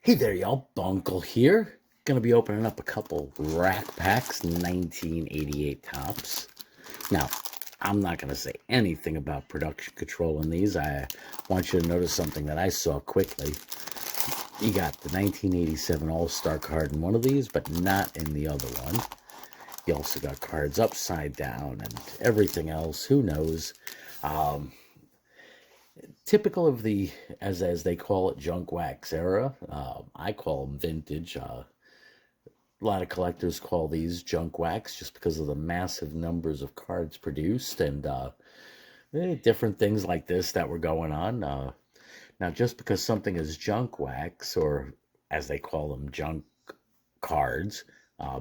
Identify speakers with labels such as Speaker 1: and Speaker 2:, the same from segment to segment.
Speaker 1: Hey there, y'all. Bunkle here. Gonna be opening up a couple Rack Packs 1988 tops. Now, I'm not gonna say anything about production control in these. I want you to notice something that I saw quickly. You got the 1987 All-Star card in one of these, but not in the other one. You also got cards upside down and everything else. Who knows? Um, Typical of the, as they call it, junk wax era. I call them vintage. A lot of collectors call these junk wax just because of the massive numbers of cards produced and different things like this that were going on. Now, just because something is junk wax, or as they call them, junk cards,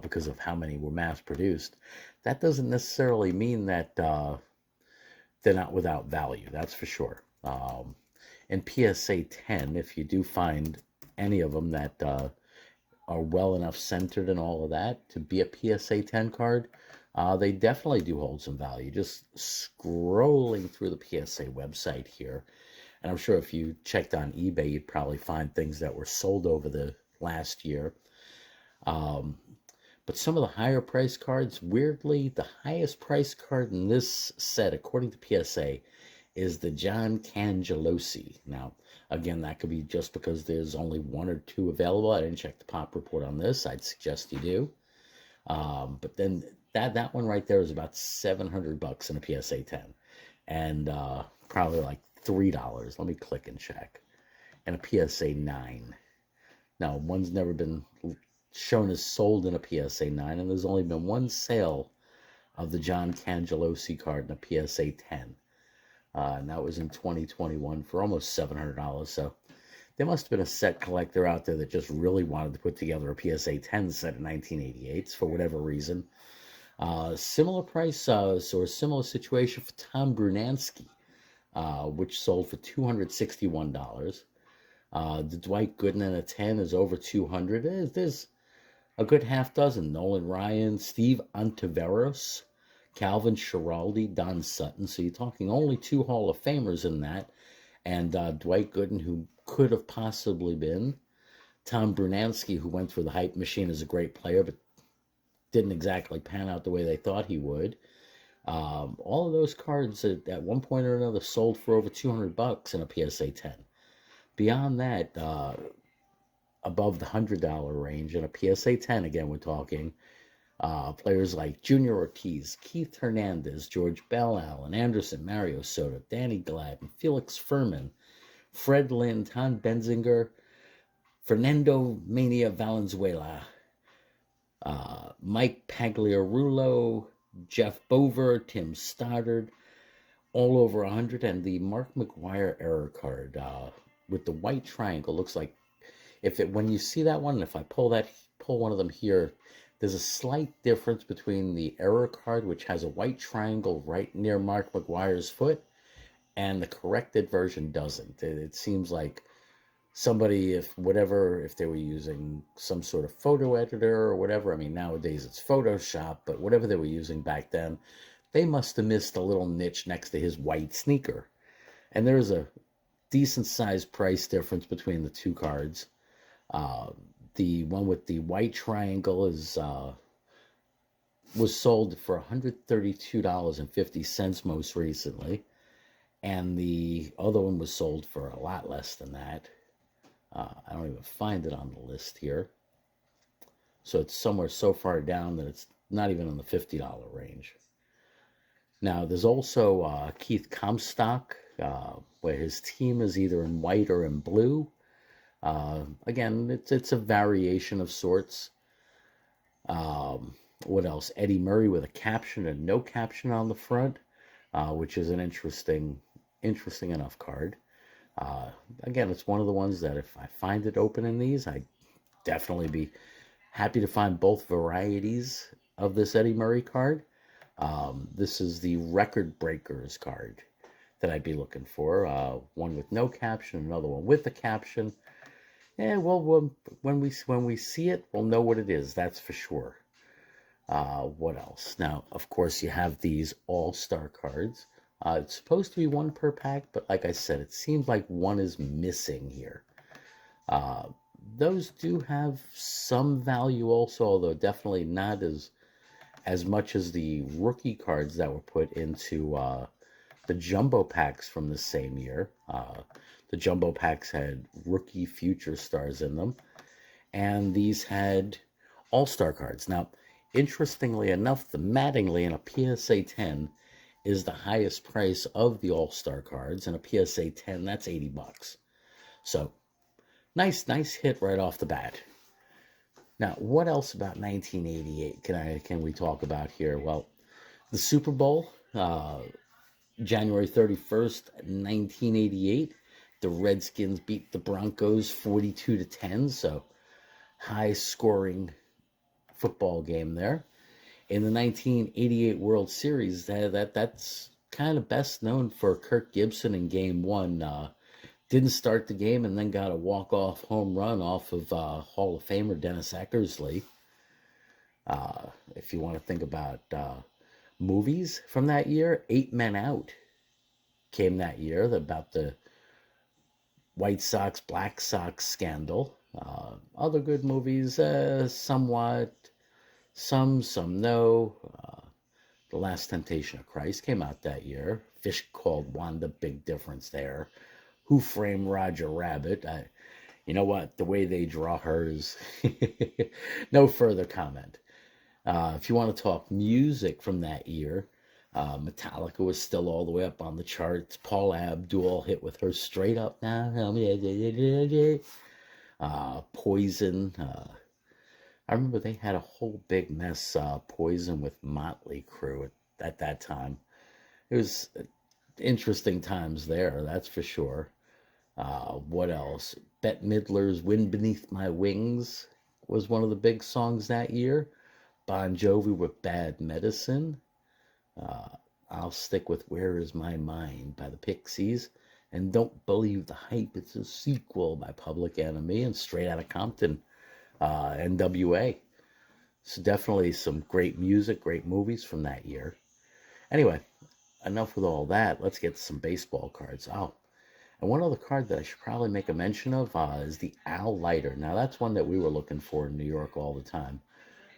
Speaker 1: because of how many were mass produced, that doesn't necessarily mean that they're not without value. That's for sure. In PSA 10, if you do find any of them that are well enough centered and all of that to be a PSA 10 card, they definitely do hold some value. Just scrolling through the PSA website here, and I'm sure if you checked on eBay, you'd probably find things that were sold over the last year. Um, but some of the higher price cards, weirdly, the highest price card in this set, according to PSA, is the John Cangelosi. Now, again, that could be just because there's only one or two available. I didn't check the pop report on this. I'd suggest you do. But then that one right there is about $700 in a PSA 10, and probably like $3. Let me click and check. And a PSA 9. Now, one's never been shown as sold in a PSA 9, and there's only been one sale of the John Cangelosi card in a PSA 10. And that was in 2021 for almost $700. So there must have been a set collector out there that just really wanted to put together a PSA 10 set of 1988s for whatever reason. Similar price, or similar situation for Tom Brunansky, which sold for $261. The Dwight Gooden in a 10 is over 200. There's a good half dozen. Nolan Ryan, Steve Ontiveros, Calvin Schiraldi, Don Sutton. So you're talking only two Hall of Famers in that. And Dwight Gooden, who could have possibly been. Tom Brunansky, who went through the hype machine as a great player, but didn't exactly pan out the way they thought he would. All of those cards at one point or another sold for over $200 in a PSA 10. Beyond that, above the $100 range in a PSA 10, again, we're talking players like Junior Ortiz, Keith Hernandez, George Bell, Allen Anderson, Mario Soto, Danny Gladden, Felix Furman, Fred Lynn, Tom Benzinger, Fernando Mania Valenzuela, Mike Pagliarulo, Jeff Bover, Tim Stoddard, all over 100, and the Mark McGwire error card with the white triangle. Looks like when you see that one, if I pull one of them here, there's a slight difference between the error card, which has a white triangle right near Mark McGwire's foot, and the corrected version doesn't. It seems like somebody, if they were using some sort of photo editor or whatever, I mean, nowadays it's Photoshop, but whatever they were using back then, they must have missed a little niche next to his white sneaker. And there's a decent sized price difference between the two cards. The one with the white triangle was sold for $132.50 most recently, and the other one was sold for a lot less than that. I don't even find it on the list here, so it's somewhere so far down that it's not even in the $50 range. Now, there's also Keith Comstock, where his team is either in white or in blue. Again, it's a variation of sorts. What else? Eddie Murray with a caption and no caption on the front, which is an interesting enough card. Again, it's one of the ones that if I find it open in these, I'd definitely be happy to find both varieties of this Eddie Murray card. This is the Record Breakers card that I'd be looking for. One with no caption, another one with a caption. Yeah, well, when we see it, we'll know what it is. That's for sure. What else? Now, of course, you have these all-star cards. It's supposed to be one per pack, but like I said, it seems like one is missing here. Those do have some value also, although definitely not as much as the rookie cards that were put into the jumbo packs from the same year. The jumbo packs had rookie future stars in them, and these had all-star cards. Now, interestingly enough, the Mattingly in a PSA 10 is the highest price of the all-star cards, and a PSA 10, that's $80. So, nice hit right off the bat. Now, what else about 1988 can we talk about here? Well, the Super Bowl, January 31st, 1988, the Redskins beat the Broncos 42-10, so high scoring football game there. In the 1988 World Series, that's kind of best known for Kirk Gibson in Game 1. Didn't start the game and then got a walk-off home run off of Hall of Famer Dennis Eckersley. If you want to think about movies from that year, 8 Men Out came that year about the White Sox, Black Sox scandal. Other good movies, somewhat, some no. The Last Temptation of Christ came out that year. Fish Called Wanda, big difference there. Who Framed Roger Rabbit? You know what? The way they draw her is no further comment. If you want to talk music from that year, Metallica was still all the way up on the charts. Paula Abdul hit with her Straight Up Now. Poison. I remember they had a whole big mess, Poison with Motley Crue at that time. It was interesting times there, that's for sure. What else? Bette Midler's Wind Beneath My Wings was one of the big songs that year. Bon Jovi with Bad Medicine. I'll stick with Where Is My Mind by the Pixies. And Don't Believe the Hype, It's a Sequel by Public Enemy. And Straight Outta Compton, NWA. So definitely some great music, great movies from that year. Anyway, enough with all that. Let's get some baseball cards. Oh, and one other card that I should probably make a mention of is the Al Leiter. Now, that's one that we were looking for in New York all the time.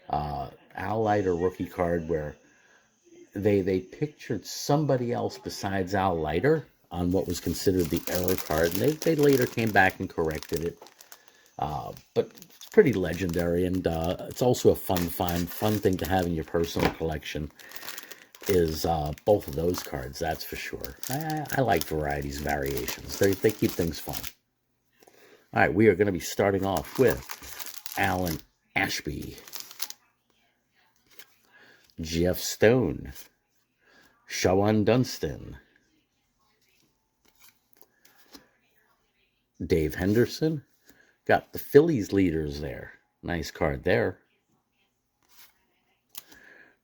Speaker 1: Al Leiter rookie card where they pictured somebody else besides Al Leiter on what was considered the error card. And they later came back and corrected it. But it's pretty legendary, and it's also a fun thing to have in your personal collection is both of those cards, that's for sure. I like varieties, variations. They keep things fun. All right, we are going to be starting off with Alan Ashby, Jeff Stone, Shawan Dunston, Dave Henderson. Got the Phillies leaders there. Nice card there.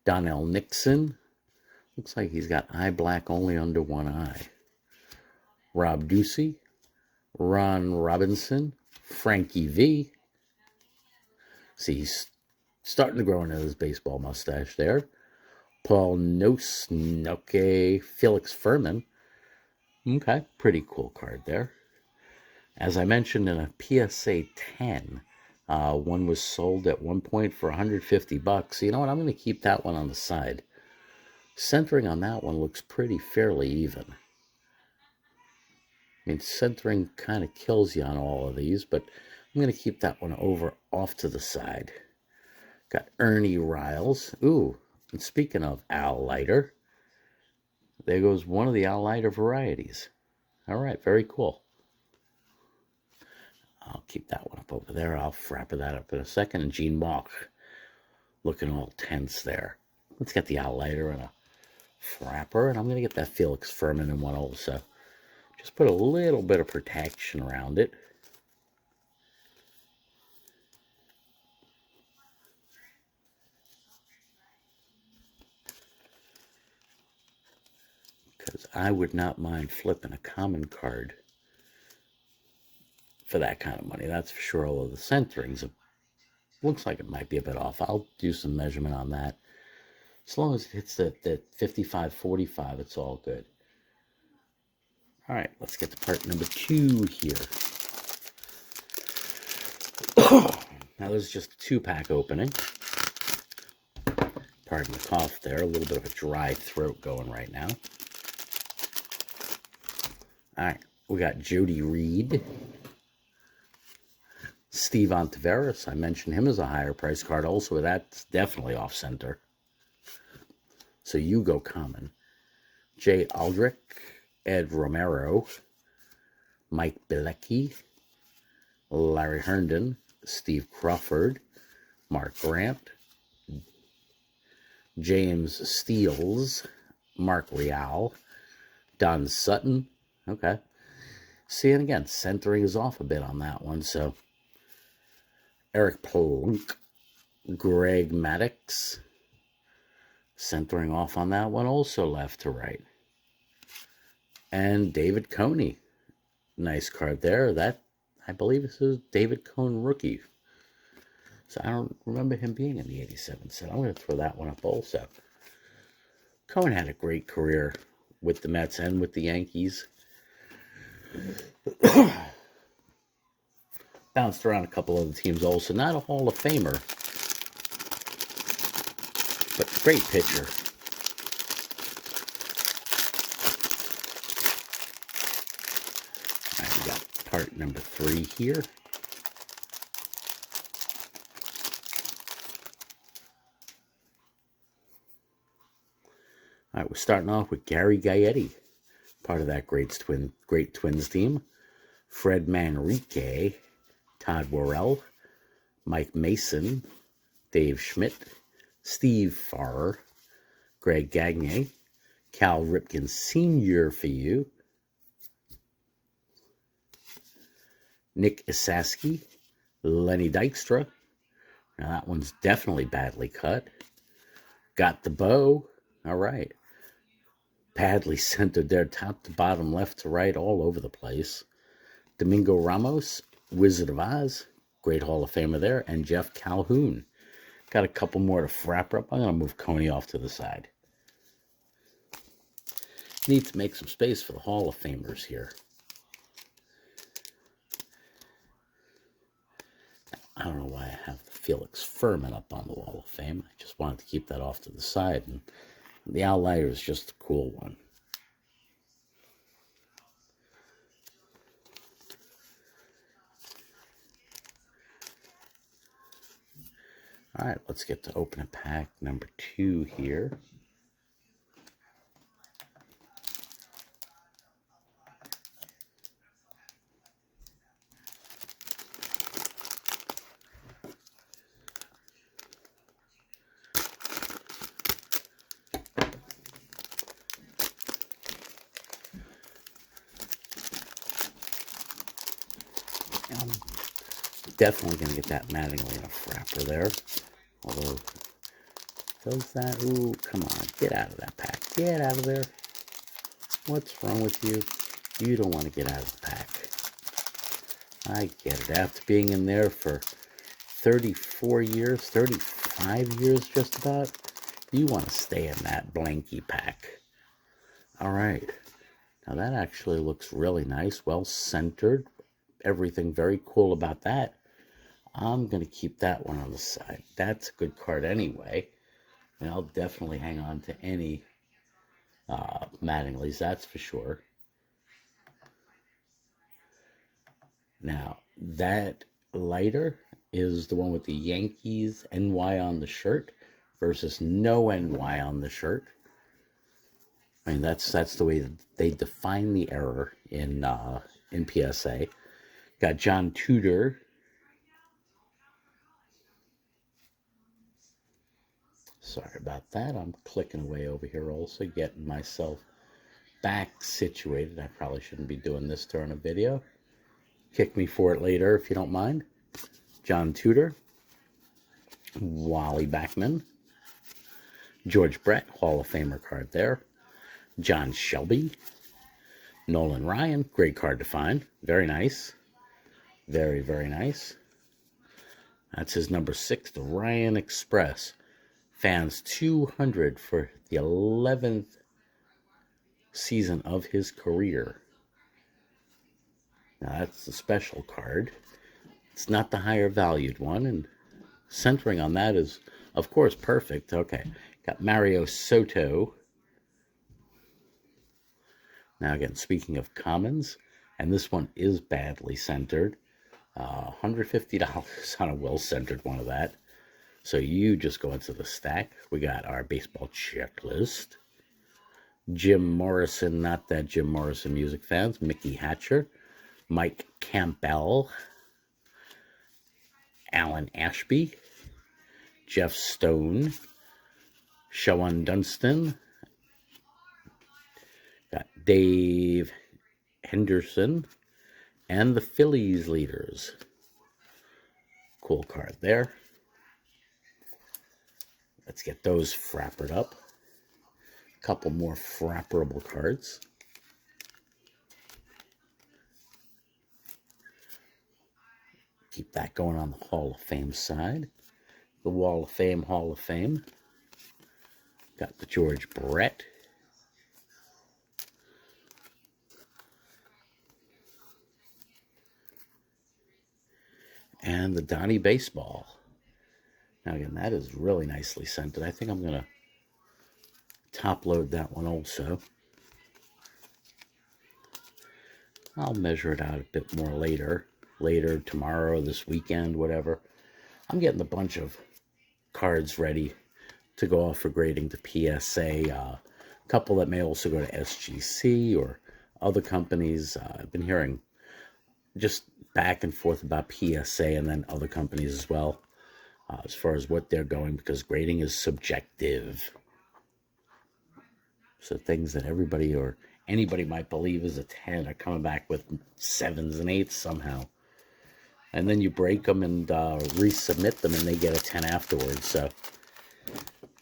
Speaker 1: Donnell Nixon. Looks like he's got eye black only under one eye. Rob Ducey. Ron Robinson. Frankie V. See, he's starting to grow into his baseball mustache there. Paul Nosnoke. Felix Furman. Okay, pretty cool card there. As I mentioned, in a PSA 10, one was sold at one point for $150. You know what? I'm going to keep that one on the side. Centering on that one looks pretty fairly even. I mean, centering kind of kills you on all of these, but I'm going to keep that one off to the side. Got Ernie Riles. Ooh, and speaking of Al Leiter, there goes one of the Al Leiter varieties. All right, very cool. I'll keep that one up over there. I'll wrap that up in a second. And Gene Mark looking all tense there. Let's get the Al Leiter and a frapper. And I'm going to get that Felix Furman in one also. Just put a little bit of protection around it. Because I would not mind flipping a common card for that kind of money, that's for sure. Although the centering's looks like it might be a bit off. I'll do some measurement on that. As long as it hits that 55-45, it's all good. All right, let's get to part number 2 here. Now this is just a 2-pack opening. Pardon the cough there. A little bit of a dry throat going right now. All right. We got Jody Reed. Steve Ontiveros. I mentioned him as a higher price card also. That's definitely off center. So you go common. Jay Aldrich. Ed Romero. Mike Bilecki. Larry Herndon. Steve Crawford. Mark Grant. James Steels. Mark Real. Don Sutton. Okay. See, and again, centering is off a bit on that one. So, Eric Plunk. Greg Maddux. Centering off on that one also left to right. And David Coney. Nice card there. That, I believe this is David Cone rookie. So I don't remember him being in the 87 set. I'm going to throw that one up also. Cone had a great career with the Mets and with the Yankees. Bounced around a couple of the teams also. Not a Hall of Famer, but great pitcher. All right, we got part number 3 here. All right, we're starting off with Gary Gaetti, part of that great Twins team. Fred Manrique, Todd Worrell, Mike Mason, Dave Schmidt, Steve Farrer, Greg Gagne, Cal Ripken Sr. for you, Nick Isaski, Lenny Dykstra. Now that one's definitely badly cut. Got the bow. All right. Badly centered there, top to bottom, left to right, all over the place. Domingo Ramos, Wizard of Oz, great Hall of Famer there, and Jeff Calhoun. Got a couple more to frap up. I'm going to move Coney off to the side. Need to make some space for the Hall of Famers here. I don't know why I have the Felix Furman up on the Wall of Fame. I just wanted to keep that off to the side, and the outlier is just a cool one. All right, let's get to opening pack number 2 here. I'm definitely going to get that Mattingly in a frapper there. Although, does that? Ooh, come on. Get out of that pack. Get out of there. What's wrong with you? You don't want to get out of the pack. I get it. After being in there for 34 years, 35 years just about, you want to stay in that blanky pack. All right. Now that actually looks really nice. Well centered. Everything very cool about that. I'm going to keep that one on the side. That's a good card anyway. And I'll definitely hang on to any Mattingly's, that's for sure. Now, that lighter is the one with the Yankees NY on the shirt versus no NY on the shirt. I mean, that's the way that they define the error in PSA. Got John Tudor. Sorry about that. I'm clicking away over here also, getting myself back situated. I probably shouldn't be doing this during a video. Kick me for it later if you don't mind. John Tudor. Wally Backman. George Brett, Hall of Famer card there. John Shelby. Nolan Ryan, great card to find. Very nice. Very, very nice. That's his number 6, the Ryan Express. Fans 200 for the 11th season of his career. Now that's the special card. It's not the higher valued one, and centering on that is, of course, perfect. Okay, got Mario Soto. Now again, speaking of commons, and this one is badly centered, $150 on a well-centered one of that. So you just go into the stack. We got our baseball checklist. Jim Morrison, not that Jim Morrison music fans, Mickey Hatcher, Mike Campbell, Alan Ashby, Jeff Stone, Shawan Dunston, got Dave Henderson, and the Phillies leaders. Cool card there. Let's get those frappered up. A couple more frapperable cards. Keep that going on the Hall of Fame side. The Wall of Fame, Hall of Fame. Got the George Brett. And the Donnie Baseball. Now again, that is really nicely scented. I think I'm going to top load that one also. I'll measure it out a bit more later, tomorrow, this weekend, whatever. I'm getting a bunch of cards ready to go off for grading to PSA. A couple that may also go to SGC or other companies. I've been hearing just back and forth about PSA and then other companies as well, as far as what they're going, because grading is subjective. So things that everybody or anybody might believe is a 10 are coming back with 7s and 8s somehow. And then you break them and resubmit them and they get a 10 afterwards. So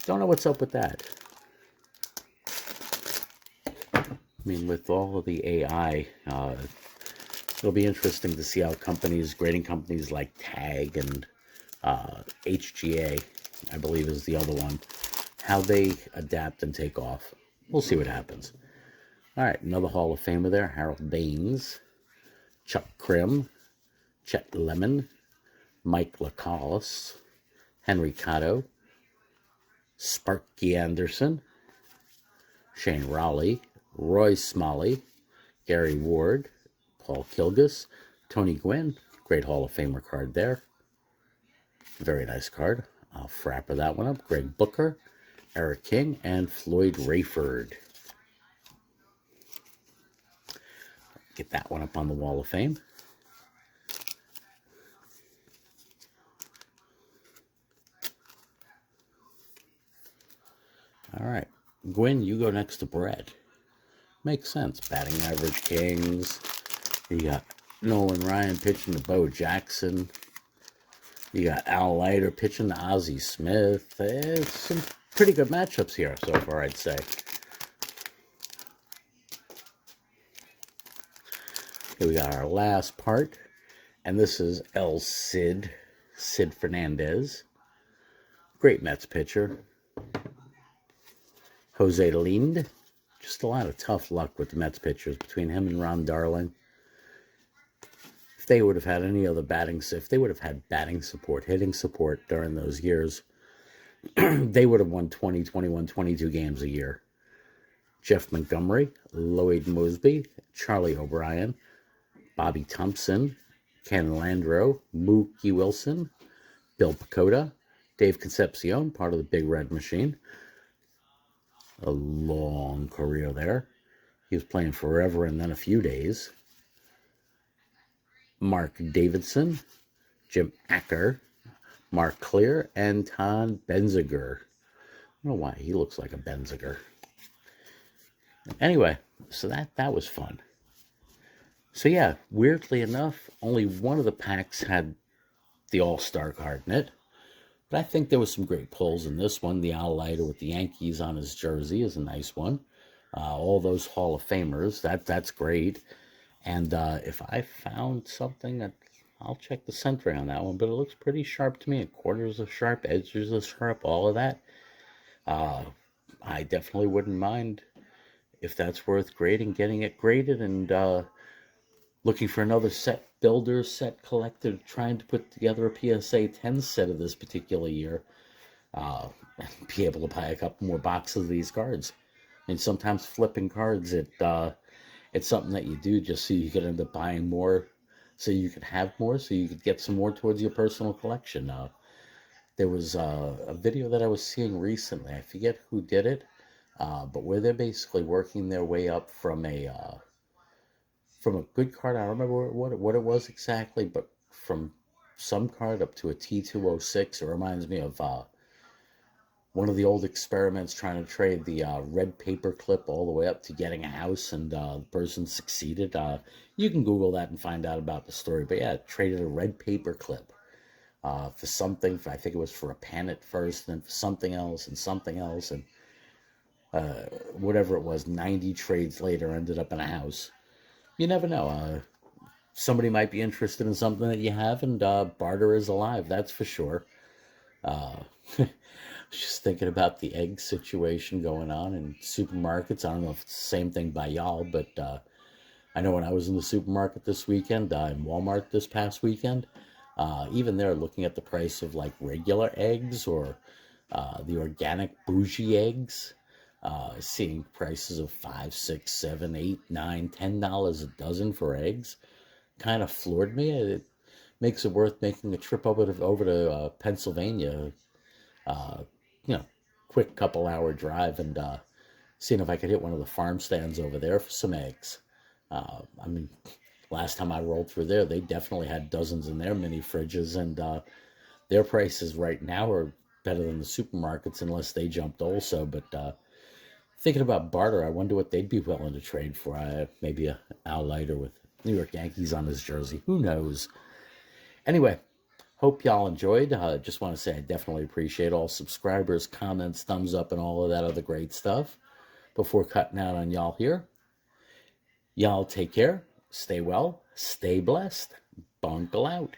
Speaker 1: don't know what's up with that. I mean, with all of the AI, it'll be interesting to see how grading companies like Tag and HGA, I believe is the other one, how they adapt and take off. We'll see what happens. All right, another Hall of Famer there, Harold Baines, Chuck Krim, Chet Lemon, Mike LaCallis, Henry Cotto, Sparky Anderson, Shane Rowley, Roy Smalley, Gary Ward, Paul Kilgus, Tony Gwynn, great Hall of Famer card there. Very nice card. I'll frapper that one up. Greg Booker, Eric King, and Floyd Rayford. Get that one up on the Wall of Fame. All right. Gwynn, you go next to Brett. Makes sense. Batting average kings. You got Nolan Ryan pitching to Bo Jackson. You got Al Leiter pitching to Ozzie Smith. It's some pretty good matchups here so far, I'd say. Here we got our last part. And this is El Cid Fernandez. Great Mets pitcher. Jose Lind. Just a lot of tough luck with the Mets pitchers between him and Ron Darling. If they would have had any other if they would have had batting support, hitting support during those years, they would have won 20, 21, 22 games a year. Jeff Montgomery, Lloyd Mosby, Charlie O'Brien, Bobby Thompson, Ken Landreau, Mookie Wilson, Bill Pecota, Dave Concepcion, part of the Big Red Machine. A long career there. He was playing forever and then a few days. Mark Davidson, Jim Acker, Mark Clear, and Todd Benziger. I don't know why he looks like a Benziger. Anyway, so that was fun. So yeah, weirdly enough, only one of the packs had the All-Star card in it. But I think there was some great pulls in this one. The Al Leiter with the Yankees on his jersey is a nice one. All those Hall of Famers, that's great. And if I found something, I'll check the centering on that one. But it looks pretty sharp to me. Corners are sharp, edges are sharp, all of that. I definitely wouldn't mind if that's worth grading, getting it graded, and looking for another set builder, set collector, trying to put together a PSA 10 set of this particular year, and be able to buy a couple more boxes of these cards. And sometimes flipping cards, it's something that you do just so you can end up buying more, so you could have more, so you could get some more towards your personal collection. There was a video that I was seeing recently. I forget who did it, but where they're basically working their way up from a good card. I don't remember what it was exactly, but from some card up to a T206. It reminds me of one of the old experiments trying to trade the red paper clip all the way up to getting a house, and the person succeeded. You can Google that and find out about the story. But yeah, traded a red paper clip for something. I think it was for a pen at first, then for something else and something else, and whatever it was, 90 trades later ended up in a house. You never know. Somebody might be interested in something that you have, and barter is alive, that's for sure. Just thinking about the egg situation going on in supermarkets. I don't know if it's the same thing by y'all, but I know when I was in the supermarket this weekend, in Walmart this past weekend, even there, looking at the price of like regular eggs or the organic bougie eggs, seeing prices of $5, $6, $7, $8, $9, $10 a dozen for eggs, kind of floored me. It makes it worth making a trip over to Pennsylvania, you know, quick couple hour drive, and seeing if I could hit one of the farm stands over there for some eggs. I mean, last time I rolled through there, they definitely had dozens in their mini fridges, and their prices right now are better than the supermarkets unless they jumped also. But thinking about barter, I wonder what they'd be willing to trade for. Maybe a Al Leiter with New York Yankees on his jersey. Who knows? Anyway, hope y'all enjoyed. Just want to say I definitely appreciate all subscribers, comments, thumbs up, and all of that other great stuff. Before cutting out on y'all here, y'all take care, stay well, stay blessed. Bunkle out.